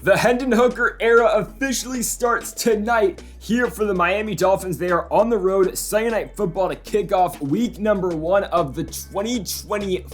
The Hendon Hooker era officially starts tonight here for the Miami Dolphins. They are on the road Sunday Night Football to kick off week number 1 of the 2024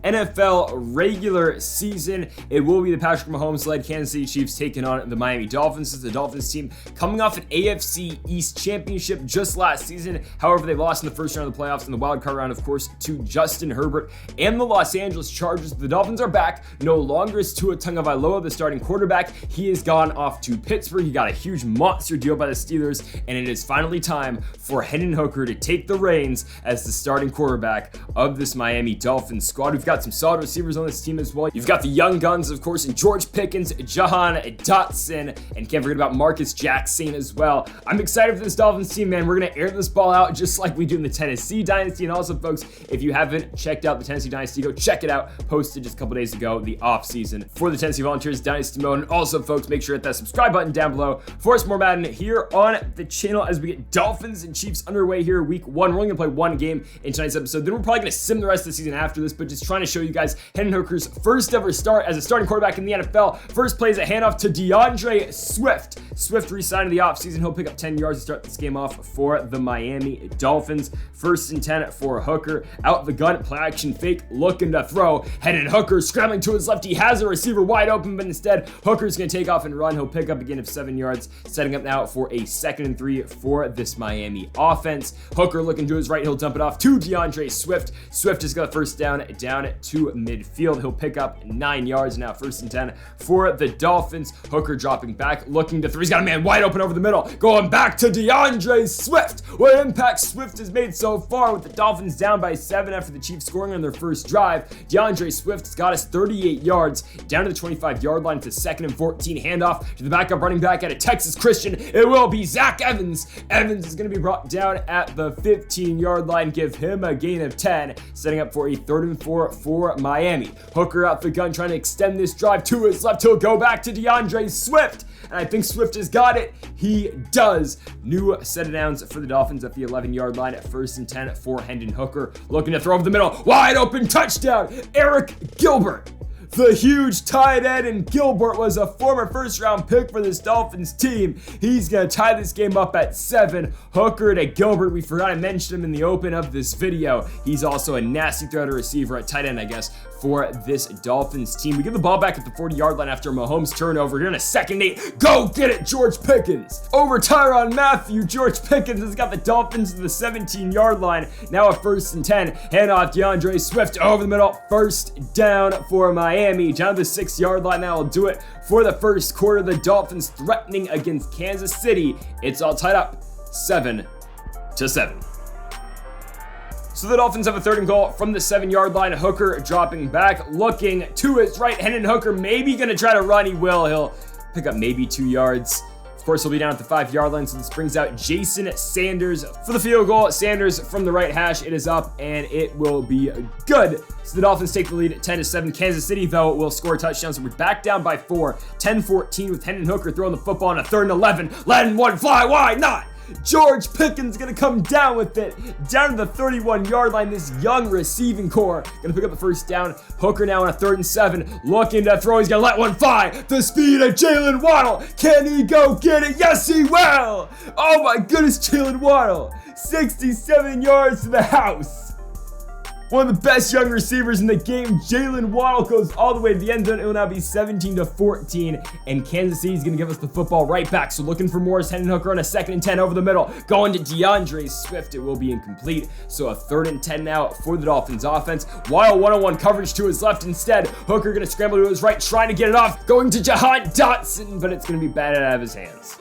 NFL regular season. It will be the Patrick Mahomes-led Kansas City Chiefs taking on the Miami Dolphins. This is the Dolphins team coming off an AFC East championship just last season. However, they lost in the first round of the playoffs in the wild card round, of course, to Justin Herbert and the Los Angeles Chargers. The Dolphins are back. No longer is Tua Tagovailoa the starting quarterback. He has gone off to Pittsburgh. He got a huge monster deal by the Steelers, and it is finally time for Hendon Hooker to take the reins as the starting quarterback of this Miami Dolphins squad. We've got some solid receivers on this team as well. You've got the young guns, of course, in George Pickens, Jahan Dotson, and can't forget about Marcus Jackson as well. I'm excited for this Dolphins team, man. We're going to air this ball out just like we do in the Tennessee Dynasty. And also, folks, if you haven't checked out the Tennessee Dynasty, go check it out. Posted just a couple days ago, the offseason for the Tennessee Volunteers Dynasty mode. And also, folks, make sure to hit that subscribe button down below for us more Madden here on the channel as we get Dolphins and Chiefs underway here week 1. We're only going to play one game in tonight's episode. Then we're probably going to sim the rest of the season after this, but just trying to show you guys Hendon Hooker's first ever start as a starting quarterback in the NFL. First play is a handoff to DeAndre Swift. Swift re-signed in the offseason. He'll pick up 10 yards to start this game off for the Miami Dolphins. First and 10 for Hooker. Out the gun, play action fake, looking to throw. Hendon Hooker scrambling to his left. He has a receiver wide open, but instead Hooker's going to take off and run. He'll pick up a gain of 7 yards, setting up now for a 2nd and 3 for this Miami offense. Hooker looking to his right. He'll dump it off to DeAndre Swift. Swift has got a first down to midfield. He'll pick up 9 yards now. 1st and 10 for the Dolphins. Hooker dropping back, looking to throw. He's got a man wide open over the middle. Going back to DeAndre Swift. What impact Swift has made so far with the Dolphins down by 7 after the Chiefs scoring on their first drive. DeAndre Swift has got us 38 yards down to the 25-yard line to 2nd and 14. Handoff to the backup running back out of Texas Christian. It will be Zach Evans. Evans is going to be brought down at the 15-yard line. Give him a gain of 10, setting up for a 3rd and 4 for Miami. Hooker out the gun trying to extend this drive to his left. He'll go back to DeAndre Swift. And I think Swift has got it. He does. New set of downs for the Dolphins at the 11-yard line at 1st and 10 for Hendon Hooker. Looking to throw over the middle. Wide open touchdown. Eric Gilbert. The huge tight end, and Gilbert was a former first-round pick for this Dolphins team. He's going to tie this game up at 7. Hooker to Gilbert. We forgot to mention him in the open of this video. He's also a nasty threat receiver at tight end, I guess, for this Dolphins team. We give the ball back at the 40-yard line after Mahomes turnover. Here in a 2nd and 8. Go get it, George Pickens. Over Tyrann Mathieu. George Pickens has got the Dolphins to the 17-yard line. Now a 1st and 10. Handoff DeAndre Swift over the middle. First down for Miami. Down to the 6-yard line. That will do it for the first quarter. The Dolphins threatening against Kansas City. It's all tied up 7-7. So the Dolphins have a 3rd and goal from the 7-yard line. Hooker dropping back, looking to his right. Hendon Hooker maybe going to try to run. He will. He'll pick up maybe 2 yards. Of course, he'll be down at the 5-yard line, so this brings out Jason Sanders for the field goal. Sanders from the right hash. It is up, and it will be good. So the Dolphins take the lead at 10-7. Kansas City, though, will score touchdowns. So we're back down by 4. 10-14 with Hendon Hooker throwing the football on a 3rd and 11. Letting one fly. Why not? George Pickens going to come down with it. Down to the 31-yard line. This young receiving core going to pick up the first down. Hooker now on a 3rd and 7. Looking to throw. He's going to let one fly. The speed of Jalen Waddle. Can he go get it? Yes, he will. Oh, my goodness, Jalen Waddle. 67 yards to the house. One of the best young receivers in the game. Jalen Waddle goes all the way to the end zone. It will now be 17-14, and Kansas City is going to give us the football right back. So looking for more is Hendon Hooker on a 2nd and 10 over the middle. Going to DeAndre Swift. It will be incomplete. So a 3rd and 10 now for the Dolphins offense. Waddle one-on-one coverage to his left instead. Hooker going to scramble to his right, trying to get it off. Going to Jahan Dotson, but it's going to be batted out of his hands.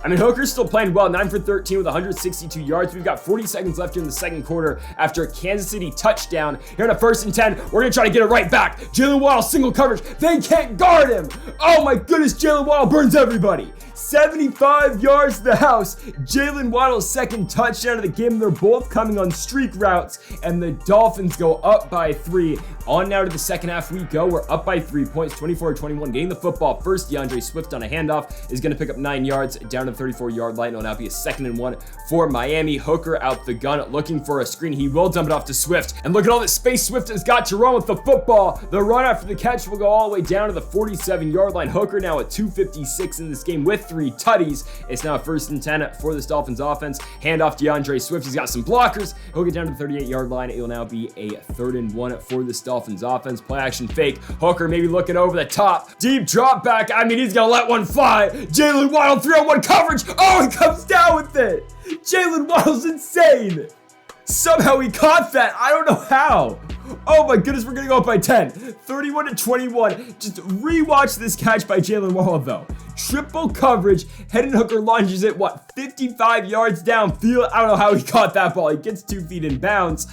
I mean, Hooker's still playing well, 9 for 13 with 162 yards. We've got 40 seconds left here in the 2nd quarter after a Kansas City touchdown. Here in a 1st and 10, we're going to try to get it right back. Jalen Waddle, single coverage. They can't guard him. Oh my goodness, Jalen Waddle burns everybody. 75 yards to the house. Jalen Waddle's second touchdown of the game. They're both coming on streak routes, and the Dolphins go up by 3. On now to the second half we go. We're up by 3 points, 24-21. Getting the football first. DeAndre Swift on a handoff is going to pick up 9 yards down to the 34-yard line. It'll now be a 2nd and 1 for Miami. Hooker out the gun looking for a screen. He will dump it off to Swift. And look at all the space Swift has got to run with the football. The run after the catch will go all the way down to the 47-yard line. Hooker now at 256 in this game with 3 tutties. It's now a 1st and 10 for this Dolphins offense. Hand off DeAndre Swift. He's got some blockers. He'll get down to the 38-yard line. It will now be a 3rd and 1 for this Dolphins offense. Play action fake. Hooker maybe looking over the top. Deep drop back. I mean, he's going to let one fly. Jalen Waddle 3-on-1 coverage. Oh, he comes down with it. Jalen Waddle's insane. Somehow he caught that. I don't know how. Oh my goodness, we're going to go up by 10. 31-21. Just rewatch this catch by Jalen Waddle though. Triple coverage. Hendon Hooker launches it, 55 yards downfield. I don't know how he caught that ball. He gets 2 feet in bounds.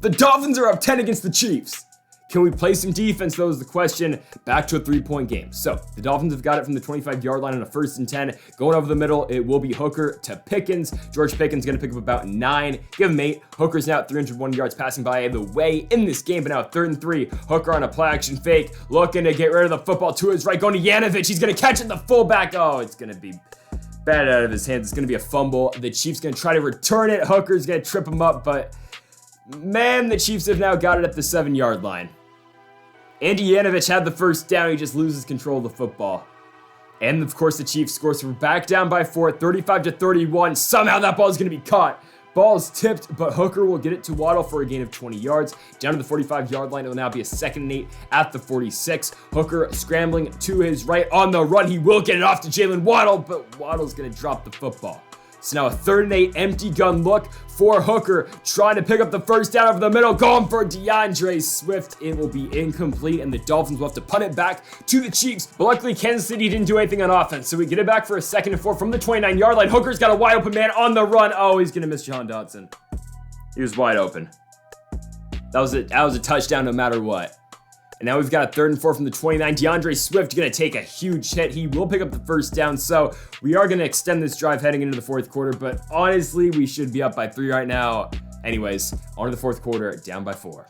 The Dolphins are up 10 against the Chiefs. Can we play some defense, though, is the question. Back to a 3-point game. So the Dolphins have got it from the 25-yard line on a 1st and 10. Going over the middle, it will be Hooker to Pickens. George Pickens going to pick up about 9. Give him 8. Hooker's now at 301 yards passing by the way in this game, but now 3rd and 3. Hooker on a play action fake, looking to get rid of the football to his right, going to Yanovich. He's going to catch it, the fullback. Oh, it's going to be batted out of his hands. It's going to be a fumble. The Chiefs going to try to return it. Hooker's going to trip him up, but man, the Chiefs have now got it at the 7-yard line. Andy Yanovich had the 1st down. He just loses control of the football. And of course, the Chiefs score. So we're back down by 4, 35-31. Somehow that ball is going to be caught. Ball is tipped, but Hooker will get it to Waddle for a gain of 20 yards. Down to the 45-yard line. It will now be a 2nd and 8 at the 46. Hooker scrambling to his right on the run. He will get it off to Jalen Waddle, but Waddle's going to drop the football. So now a 3rd and 8 empty gun look for Hooker, trying to pick up the 1st down over the middle, going for DeAndre Swift. It will be incomplete, and the Dolphins will have to punt it back to the Chiefs. But luckily, Kansas City didn't do anything on offense, so we get it back for a 2nd and 4 from the 29-yard line. Hooker's got a wide open man on the run. Oh, he's gonna miss Jahan Dotson. He was wide open. That was a touchdown no matter what. And now we've got a 3rd and 4 from the 29. DeAndre Swift going to take a huge hit. He will pick up the 1st down. So we are going to extend this drive heading into the 4th quarter. But honestly, we should be up by 3 right now. Anyways, on to the 4th quarter, down by 4.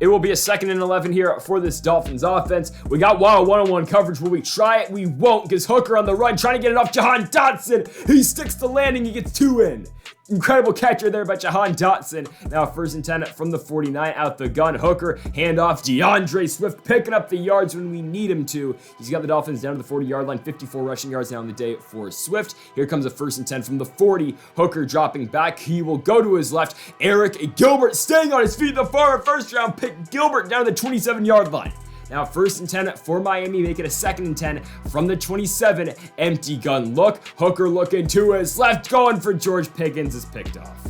It will be a 2nd and 11 here for this Dolphins offense. We got Waddle one-on-one coverage. Will we try it? We won't, because Hooker on the run, trying to get it off Jahan Dotson. He sticks the landing. He gets 2 in. Incredible catcher there by Jahan Dotson. Now 1st and 10 from the 49 out the gun. Hooker, handoff. DeAndre Swift picking up the yards when we need him to. He's got the Dolphins down to the 40-yard line. 54 rushing yards now on the day for Swift. Here comes a 1st and 10 from the 40. Hooker dropping back. He will go to his left. Eric Gilbert staying on his feet. The former 1st-round pick Gilbert down to the 27-yard line. Now 1st and 10 for Miami, make it a 2nd and 10 from the 27. Empty gun look. Hooker looking to his left, going for George Pickens, is picked off.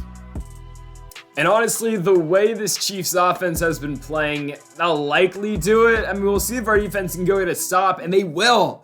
And honestly, the way this Chiefs offense has been playing, they'll likely do it. I mean, we'll see if our defense can go get a stop, and they will.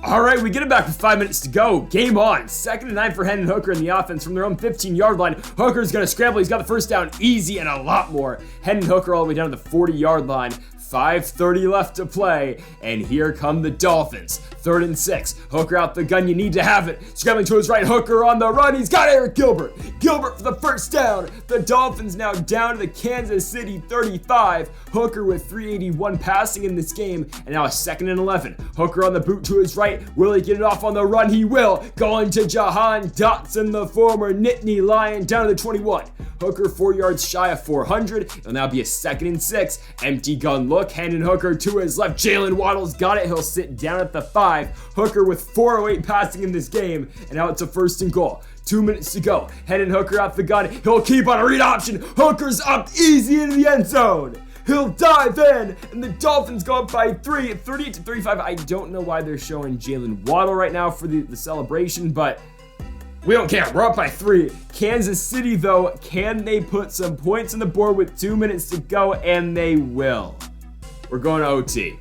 All right, we get it back with 5 minutes to go. Game on. 2nd and 9 for Hendon Hooker in the offense from their own 15-yard line. Hooker's going to scramble. He's got the 1st down easy and a lot more. Hendon Hooker all the way down to the 40-yard line. 5:30 left to play, and here come the Dolphins. 3rd and 6. Hooker out the gun. You need to have it. Scrambling to his right. Hooker on the run. He's got Eric Gilbert. Gilbert for the 1st down. The Dolphins now down to the Kansas City 35. Hooker with 381 passing in this game, and now a 2nd and 11. Hooker on the boot to his right. Will he get it off on the run? He will. Going to Jahan Dotson, the former Nittany Lion, down to the 21. Hooker 4 yards shy of 400. It'll now be a 2nd and 6. Empty gun look. Hendon Hooker to his left. Jalen Waddle's got it. He'll sit down at the 5. Hooker with 408 passing in this game. And now it's a 1st and goal. 2 minutes to go. Hendon Hooker out the gun. He'll keep on a read option. Hooker's up easy into the end zone. He'll dive in, and the Dolphins go up by 3, 38-35. I don't know why they're showing Jalen Waddle right now for the celebration, but we don't care. We're up by 3. Kansas City, though, can they put some points on the board with 2 minutes to go? And they will. We're going to OT.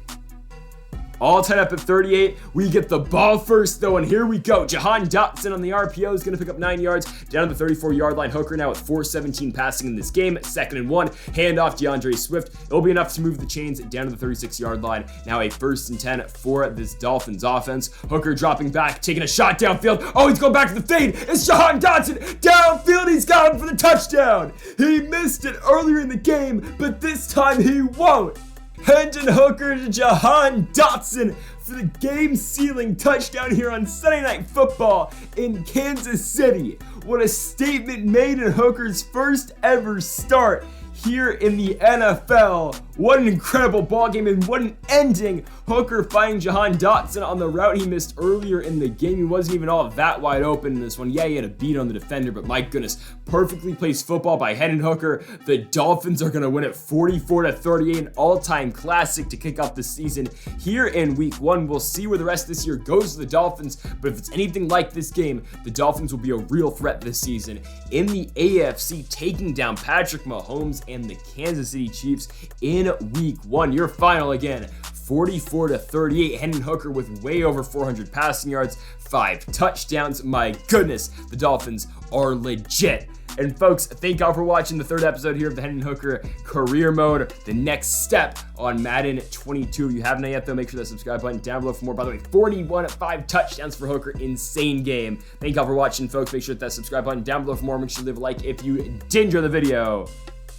All tied up at 38. We get the ball first, though, and here we go. Jahan Dotson on the RPO is going to pick up 9 yards down to the 34-yard line. Hooker now with 4:17 passing in this game. 2nd and 1. Handoff DeAndre Swift. It'll be enough to move the chains down to the 36-yard line. Now a 1st and 10 for this Dolphins offense. Hooker dropping back, taking a shot downfield. Oh, he's going back to the fade. It's Jahan Dotson downfield. He's got him for the touchdown. He missed it earlier in the game, but this time he won't. Hendon Hooker to Jahan Dotson for the game-sealing touchdown here on Sunday Night Football in Kansas City. What a statement made in Hooker's first ever start here in the NFL. What an incredible ball game and what an ending. Hooker finding Jahan Dotson on the route he missed earlier in the game. He wasn't even all that wide open in this one. Yeah, he had a beat on the defender, but my goodness, perfectly placed football by Hendon Hooker. The Dolphins are going to win it 44-38, an all-time classic to kick off the season here in week 1. We'll see where the rest of this year goes to the Dolphins, but if it's anything like this game, the Dolphins will be a real threat this season in the AFC, taking down Patrick Mahomes and the Kansas City Chiefs in week 1. Your final again, 44-38. Hendon Hooker with way over 400 passing yards, 5 touchdowns. My goodness, the Dolphins are legit. And folks, thank y'all for watching the 3rd episode here of the Hendon Hooker career mode, the next step on Madden 22. If you haven't yet, though, make sure that subscribe button down below for more. By the way, 41 at 5 touchdowns for Hooker. Insane game. Thank y'all for watching, folks. Make sure that subscribe button down below for more. Make sure to leave a like if you did enjoy the video.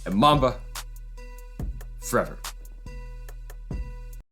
And Mamba forever.